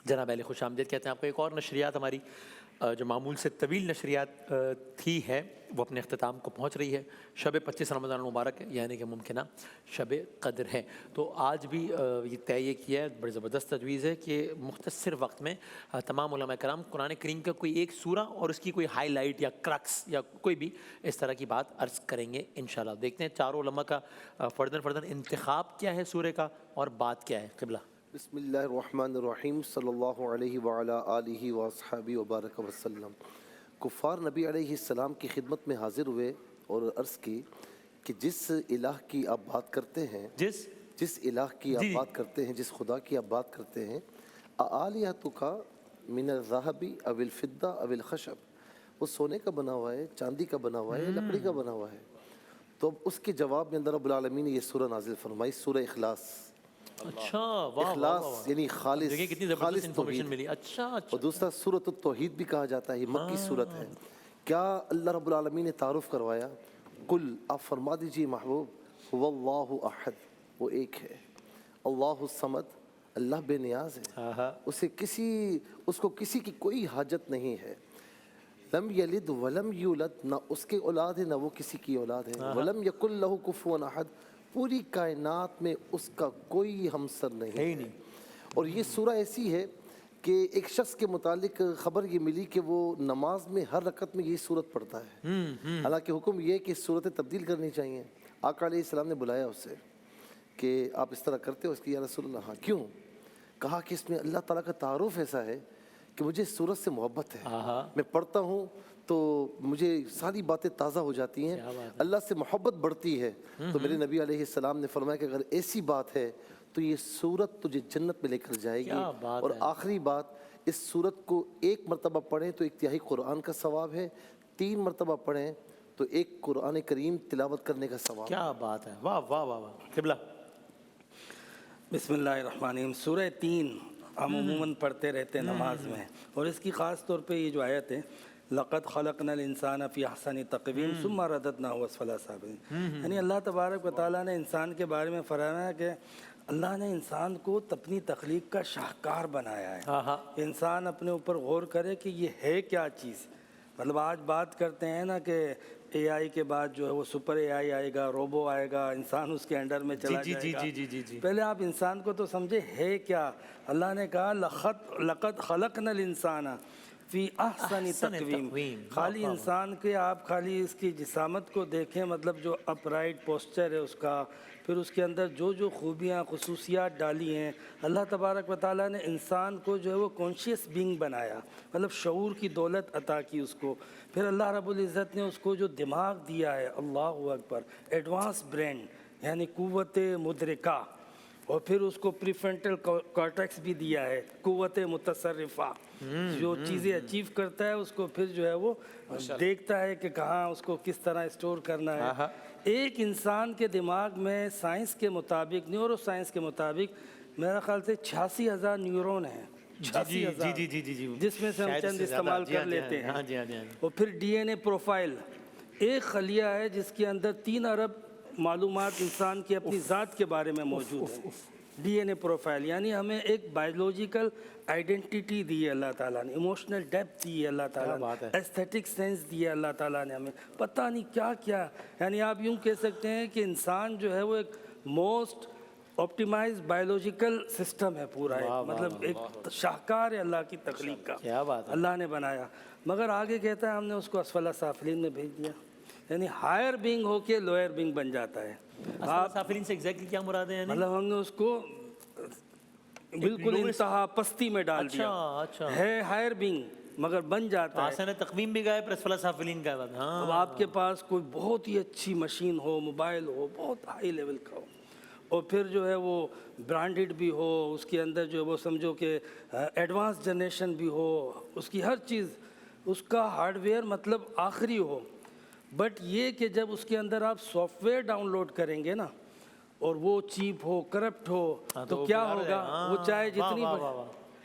جناب اہل خوش آمدید کہتے ہیں آپ کو۔ ایک اور نشریات ہماری جو معمول سے طویل نشریات تھی ہے وہ اپنے اختتام کو پہنچ رہی ہے۔ شب 25 رمضان المبارک ہے، یعنی کہ ممکنہ شب قدر ہے، تو آج بھی یہ طے کیا ہے، بڑی زبردست تجویز ہے کہ مختصر وقت میں تمام علماء کرام قرآن کریم کا کوئی ایک سورہ اور اس کی کوئی ہائی لائٹ یا کرکس یا کوئی بھی اس طرح کی بات عرض کریں گے انشاءاللہ۔ دیکھتے ہیں چاروں علماء کا فرداً انتخاب کیا ہے سورہ کا اور بات کیا ہے۔ قبلہ بسم اللہ الرحمن الرحیم، صلی اللہ علیہ وعلی آلہ واصحابہ وبارک وسلم۔ کفار نبی علیہ السلام کی خدمت میں حاضر ہوئے اور عرض کی کہ جس الہ کی آپ بات کرتے ہیں، جس الہ کی آپ بات کرتے ہیں، جس خدا کی آپ بات کرتے ہیں، آلیہتک من الذہب او الفضہ او الخشب، وہ سونے کا بنا ہوا ہے، چاندی کا بنا ہوا ہے، لکڑی کا بنا ہوا ہے۔ تو اب اس کے جواب میں اندر رب العالمین نے یہ سورہ نازل فرمائی، سورہ اخلاص۔ اچھا، واہ اخلاص یعنی خالص، دیکھیں کتنی زبردست انفارمیشن ملی۔ اچھا اور دوسرا سورۃ التوحید بھی کہا جاتا ہے، یہ مکی سورت ہے۔ کیا اللہ رب العالمین نے تعارف کروایا؟ قل، آپ فرما دیجئے محبوب، هو اللہ احد، وہ ایک ہے، اللہ الصمد، اللہ بے نیاز ہے، اس کو کسی کی کوئی حاجت نہیں ہے۔ لم یلد ولم یولد، نہ اس کے اولاد ہے نہ وہ کسی کی اولاد ہے۔ ولم یکن لہ کفوا احد، پوری کائنات میں اس کا کوئی ہمسر نہیں ہے۔ اور یہ سورہ ایسی ہے کہ ایک شخص کے متعلق خبر یہ ملی کہ وہ نماز میں ہر رکعت میں یہ سورت پڑھتا ہے، حالانکہ حکم یہ ہے کہ صورتیں تبدیل کرنی چاہیے۔ آقا علیہ السلام نے بلایا اسے کہ آپ اس طرح کرتے ہو؟ اس کی یا رسول اللہ، ہاں کیوں؟ کہا کہ اس میں اللہ تعالیٰ کا تعارف ایسا ہے کہ مجھے سورت سے محبت ہے، میں پڑھتا ہوں تو مجھے ساری باتیں تازہ ہو جاتی ہیں، اللہ سے محبت بڑھتی ہے۔ تو میرے نبی علیہ السلام نے فرمایا کہ اگر ایسی بات ہے تو یہ سورت تجھے جنت میں لے کر جائے گی۔ اور آخری بات، اس سورت کو ایک مرتبہ پڑھیں تو 1/3 قرآن کا ثواب ہے، 3 مرتبہ پڑھیں تو 1 قرآن کریم تلاوت کرنے کا ثواب۔ کیا بات ہے، واہ واہ واہ واہ۔ قبلہ بسم اللہ الرحمن الرحیم۔ سورہ 3 ہم عموماً پڑھتے رہتے ہیں نماز میں، اور اس کی خاص طور پہ یہ جو آیت ہے، لقد خلقنا الانسان فی احسن تقویم ثم رددناہ اسفل سافلین، یعنی اللہ تبارک و تعالیٰ نے انسان کے بارے میں فرمایا کہ اللہ نے انسان کو اپنی تخلیق کا شاہکار بنایا ہے۔ انسان اپنے اوپر غور کرے کہ یہ ہے کیا چیز۔ مطلب آج بات کرتے ہیں نا کہ اے آئی کے بعد جو ہے وہ سپر اے آئی آئے گا، روبو آئے گا، انسان اس کے انڈر میں چلا جائے گا۔ پہلے آپ انسان کو تو سمجھے ہے کیا۔ اللہ نے کہا لقد خلقنا الانسان فی احسن تقویم، خالی انسان کے آپ خالی اس کی جسامت کو دیکھیں، مطلب جو اپ رائٹ پوسچر ہے اس کا، پھر اس کے اندر جو جو خوبیاں خصوصیات ڈالی ہیں۔ اللہ تبارک و تعالیٰ نے انسان کو جو ہے وہ کانشیس بینگ بنایا، مطلب شعور کی دولت عطا کی اس کو۔ پھر اللہ رب العزت نے اس کو جو دماغ دیا ہے، اللہ اکبر، ایڈوانس برین یعنی قوت مدرکہ، اور پھر اس کو پری فرنٹل کارٹیکس بھی دیا ہے، قوت متصرفہ، جو چیزیں اچیو کرتا ہے اس کو پھر جو ہے وہ دیکھتا ہے کہ کہاں اس کو کس طرح اسٹور کرنا ہے۔ ایک انسان کے دماغ میں سائنس کے مطابق، نیورو سائنس کے مطابق میرا خیال سے 86,000 نیورون ہیں، 86,000، جس میں سے ہم چند استعمال کر لیتے ہیں۔ اور پھر ڈی این اے پروفائل، ایک خلیہ ہے جس کے اندر 3 ارب معلومات انسان کی اپنی ذات کے بارے میں موجود ہے۔ ڈی این اے پروفائل یعنی ہمیں ایک بایولوجیکل آئیڈینٹیٹی دی ہے اللہ تعالیٰ نے، ایموشنل ڈیپتھ دی ہے اللہ تعالیٰ نے، ایستھیٹک سینس دی ہے اللہ تعالیٰ نے ہمیں، پتہ نہیں کیا کیا۔ یعنی آپ یوں کہہ سکتے ہیں کہ انسان جو ہے وہ ایک موسٹ آپٹیمائز بایولوجیکل سسٹم ہے پورا، مطلب ایک شاہکار ہے اللہ کی تخلیق کا، اللہ نے بنایا۔ مگر آگے کہتا ہے ہم نے اس کو اسفل سافلین میں بھیج دیا، یعنی ہائر بینگ ہو کے لوئر بینگ بن جاتا ہے۔ اسفل سافلین سے ایگزیکٹلی کیا مراد ہے؟ مطلب ہم نے اس کو بالکل انتہا پستی میں ڈال دیا، ہے ہائر بینگ مگر بن جاتا ہے۔ آسان تقویم بھی گئے پر اسفل سافلین کا بات۔ اب آپ کے پاس کوئی بہت ہی اچھی مشین ہو، موبائل ہو، بہت ہائی لیول کا ہو، اور پھر جو ہے وہ برانڈڈ بھی ہو، اس کے اندر جو ہے وہ سمجھو کہ ایڈوانس جنریشن بھی ہو، اس کی ہر چیز، اس کا ہارڈ ویئر مطلب آخری ہو، بٹ یہ کہ جب اس کے اندر آپ سافٹ ویئر ڈاؤن لوڈ کریں گے نا اور وہ چیپ ہو، کرپٹ ہو، تو کیا ہوگا؟ وہ چاہے جتنی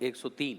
103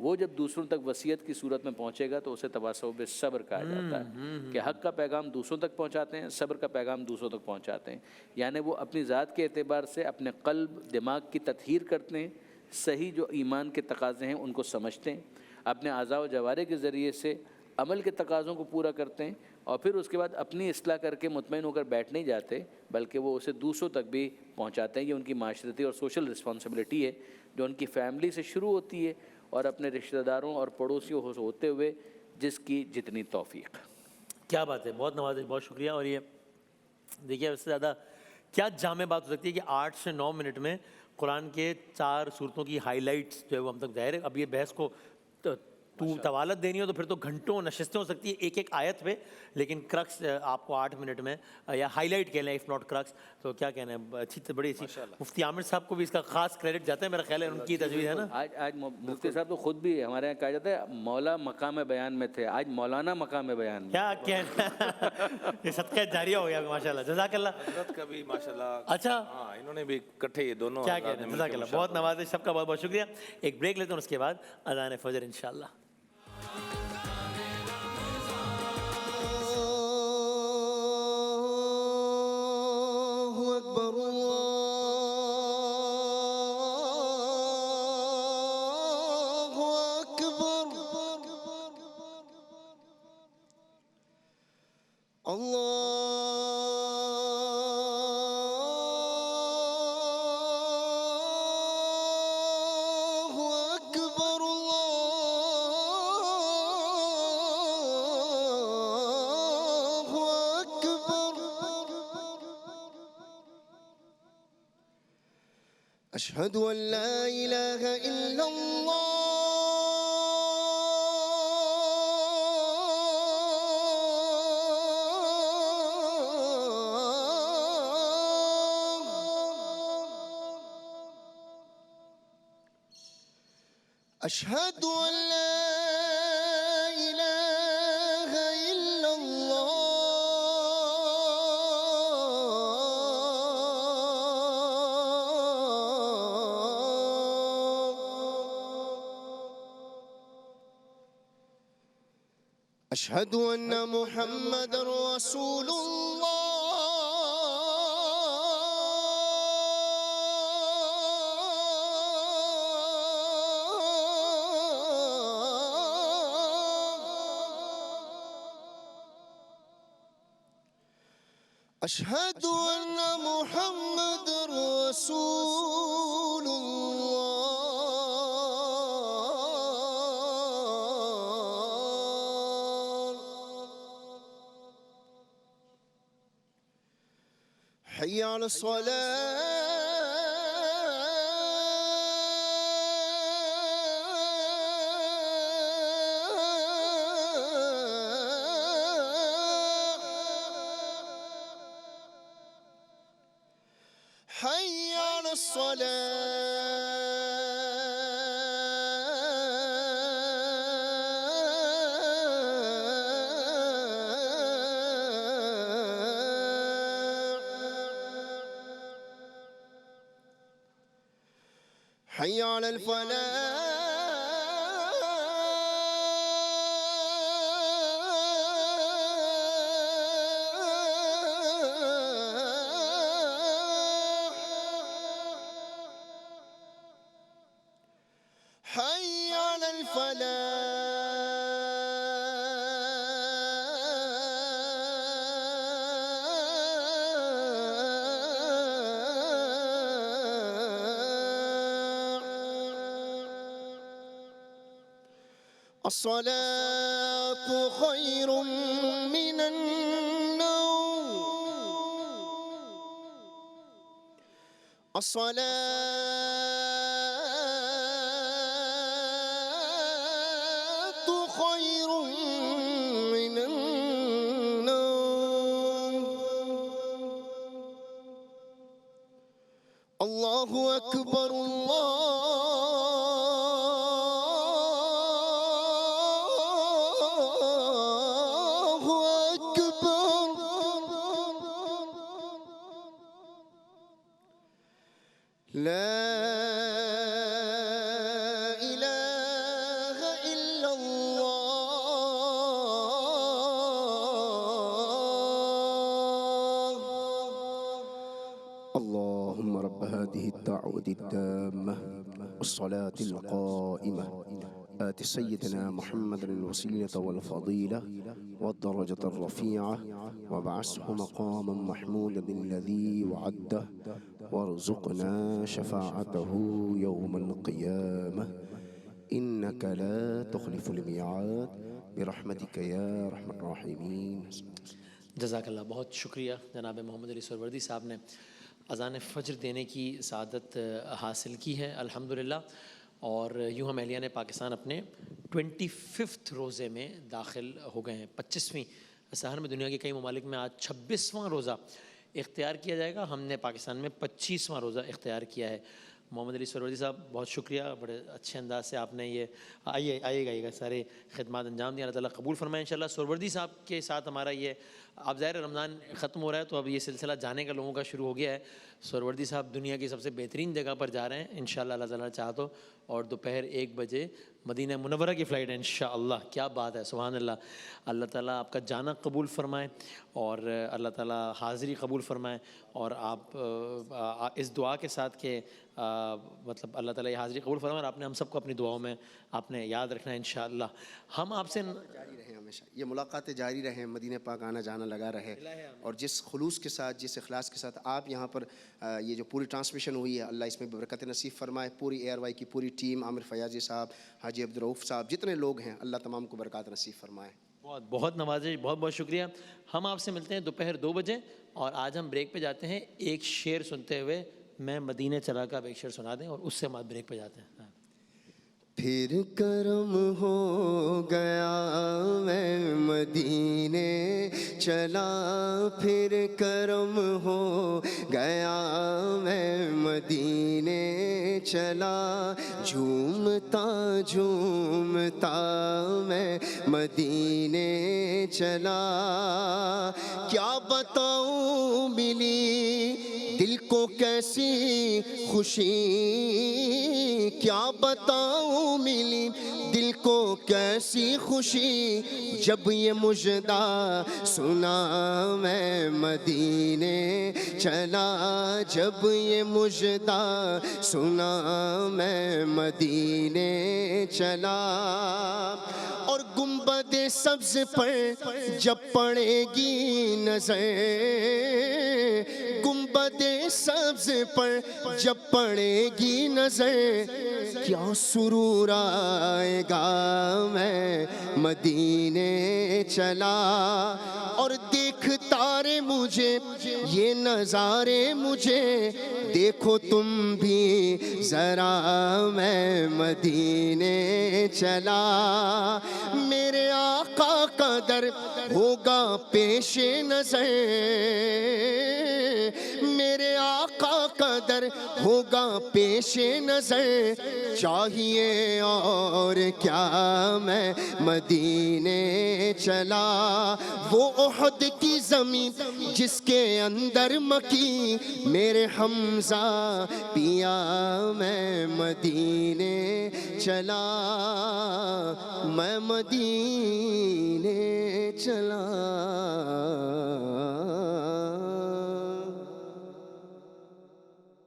وہ جب دوسروں تک وصیت کی صورت میں پہنچے گا تو اسے تواصب صبر کہا جاتا ہے کہ حق کا پیغام دوسروں تک پہنچاتے ہیں، صبر کا پیغام دوسروں تک پہنچاتے ہیں، یعنی وہ اپنی ذات کے اعتبار سے اپنے قلب دماغ کی تطہیر کرتے ہیں، صحیح جو ایمان کے تقاضے ہیں ان کو سمجھتے ہیں، اپنے اعضاء و جوارح کے ذریعے سے عمل کے تقاضوں کو پورا کرتے ہیں، اور پھر اس کے بعد اپنی اصلاح کر کے مطمئن ہو کر بیٹھ نہیں جاتے بلکہ وہ اسے دوسروں تک بھی پہنچاتے ہیں۔ یہ ان کی معاشرتی اور سوشل رسپانسبلٹی ہے جو ان کی فیملی سے شروع ہوتی ہے اور اپنے رشتہ داروں اور پڑوسیوں سے ہوتے ہوئے جس کی جتنی توفیق۔ کیا بات ہے، بہت نوازش، بہت شکریہ۔ اور یہ دیکھیے اس سے زیادہ کیا جامع بات ہو سکتی ہے کہ 8 سے 9 منٹ میں قرآن کے 4 صورتوں کی ہائی لائٹس جو ہے وہ ہم تک ظاہر ہے۔ اب یہ بحث کو طوالت دینی ہو تو پھر تو گھنٹوں نشستیں ہو سکتی ہے ایک ایک آیت پہ، لیکن کرکس آپ کو 8 منٹ میں یا ہائی لائٹ کہہ لیں اف ناٹ کرکس، تو کیا کہنا ہے، اچھی بڑی اچھی۔ مفتی عامر صاحب کو بھی اس کا خاص کریڈٹ جاتا ہے، میرا خیال ہے ان کی تجویز ہے نا۔ آج مفتی صاحب تو خود بھی ہمارے یہاں کہا جاتا ہے مولا مقام بیان میں تھے، آج مولانا مقام بیان میں۔ کیا کہنا، یہ صدقہ جاریہ ہو گیا ماشاء اللہ، جزاک اللہ۔ حضرت کا بھی ماشاءاللہ، اچھا ہاں انہوں نے بھی اکٹھے یہ دونوں کیا حضرات کہنا نے ہے، مل جزاک کے اللہ، بہت نوازش، سب کا بہت بہت شکریہ۔ ایک بریک لیتے ہیں، اس کے بعد اذان فجر انشاءاللہ۔ أشهد أن لا إله إلا الله أشهد أن لا إله إلا الله أشهد أن محمد رسول الله أشهد أن محمد رسول الله حي على الصلاة حي على الصلاة حي على الفلاح حي على الفلاح الصلاة خير من النوم الصلاة خير من النوم الله أكبر الله أكبر لا إله رب هذه الدعوة التامة والصلاة القائمة آت سيدنا محمد الوسيلة والفضيلة والدرجة الرفيعة وابعثه مقاما محمودا الذي وعده وارزقنا شفاعته يوم القيامة إنك لا تخلف الميعاد برحمتك يا أرحم الراحمين. جزاک اللہ، بہت شکریہ جناب محمد علی سہروردی صاحب نے اذان فجر دینے کی سعادت حاصل کی ہے الحمدللہ، اور یوں ہم اہلیہ نے پاکستان اپنے 25 روزے میں داخل ہو گئے ہیں۔ 25ویں سحر میں دنیا کے کئی ممالک میں آج 26واں روزہ اختیار کیا جائے گا، ہم نے پاکستان میں 25واں روزہ اختیار کیا ہے۔ محمد علی سہروردی صاحب بہت شکریہ، بڑے اچھے انداز سے آپ نے یہ آئیے گا سارے خدمات انجام دیا، اللہ تعالیٰ قبول فرمائے انشاءاللہ۔ سہروردی صاحب کے ساتھ ہمارا یہ اب ظاہر رمضان ختم ہو رہا ہے تو اب یہ سلسلہ جانے کا لوگوں کا شروع ہو گیا ہے۔ سہروردی صاحب دنیا کی سب سے بہترین جگہ پر جا رہے ہیں انشاءاللہ اللہ تعالیٰ چاہا تو، اور دوپہر 1 بجے مدینہ منورہ کی فلائٹ ہے انشاءاللہ۔ کیا بات ہے، سبحان اللہ۔ اللہ تعالیٰ آپ کا جانا قبول فرمائے اور اللہ تعالیٰ حاضری قبول فرمائے، اور آپ اس دعا کے ساتھ کہ مطلب اللہ تعالیٰ یہ حاضری قبول فرمائے، اور آپ نے ہم سب کو اپنی دعاؤں میں آپ نے یاد رکھنا ہے انشاءاللہ۔ ہم آپ سے جاری رہے ہمیشہ، یہ ملاقاتیں جاری رہیں، مدینہ پاک آنا جانا لگا رہے، اور جس خلوص کے ساتھ، جس اخلاص کے ساتھ آپ یہاں پر یہ جو پوری ٹرانسمیشن ہوئی ہے، اللہ اس میں برکت نصیب فرمائے۔ پوری اے آر وائی کی پوری ٹیم، عامر فیاضی صاحب، حاجی عبدالرؤوف صاحب، جتنے لوگ ہیں، اللہ تمام کو برکات نصیب فرمائے۔ بہت بہت نوازش، بہت بہت شکریہ۔ ہم آپ سے ملتے ہیں دوپہر 2 بجے، اور آج ہم بریک پہ جاتے ہیں ایک شعر سنتے ہوئے۔ میں مدینہ چلا کا ایک شعر سنا دیں اور اس سے ہم بریک پہ جاتے ہیں۔ پھر کرم ہو گیا میں مدینے چلا، پھر کرم ہو گیا میں مدینے چلا، جھومتا جھومتا میں مدینے چلا، کیا بتاؤں ملی دل کو کیسی خوشی، کیا بتاؤں ملی دل کو کیسی خوشی، جب یہ مژدہ سنا میں مدینے چلا، جب یہ مژدہ سنا میں مدینے چلا، اور گنبد سبز پر جب پڑے گی نظر، گنبد سبز پر جب پڑے گی نظر، کیا سرور آئے گا میں مدینے چلا، اور دیکھتا رے مجھے یہ نظارے مجھے، دیکھو تم بھی ذرا میں مدینے چلا، میرے آقا کا در ہوگا پیش نظر، میرے آقا کا در ہوگا پیش نظر، چاہیے اور کیا میں مدینے چلا، وہ احد کی زمین جس کے اندر مکی میرے حمزہ پیا، میں مدینے چلا، میں مدینے چلا۔